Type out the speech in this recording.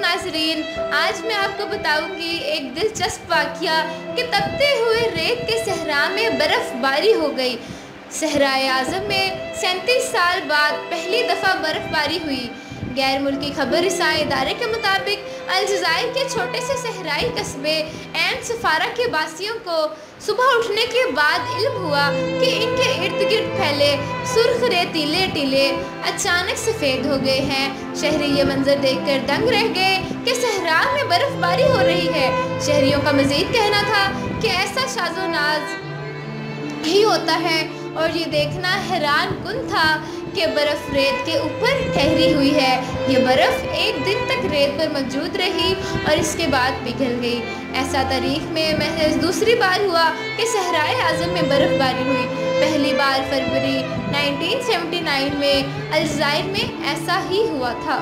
नाज़रीन, आज मैं आपको बताऊंगी एक दिलचस्प वाक़या कि तपते हुए रेत के सहरा में बर्फ़बारी हो गई। सहराए आज़म में 37 साल बाद पहली दफ़ा बर्फ़बारी हुई। गैर मुल्की खबर रसाई इदारे के मुताबिक अलजायर के छोटे से सहराई कस्बे एन सफारा के बासियों को सुबह उठने के बाद इल्म हुआ कि इनके इर्द गिर्द फैले सुर्ख रेतीले टीले अचानक सफ़ेद हो गए हैं। शहरी ये मंजर देखकर दंग रह गए कि सहरा में बर्फ़बारी हो रही है। शहरियों का मज़ीद कहना था कि ऐसा शाज़ो नाज ही होता है और ये देखना हैरान कुन था कि बर्फ़ रेत के ऊपर ठहरी हुई है। ये बर्फ़ एक दिन तक रेत पर मौजूद रही और इसके बाद पिघल गई। ऐसा तारीख़ में महज दूसरी बार हुआ कि सहराए आज़म में बर्फ़बारी हुई। पहली बार फरवरी 1979 में अलजायर में ऐसा ही हुआ था।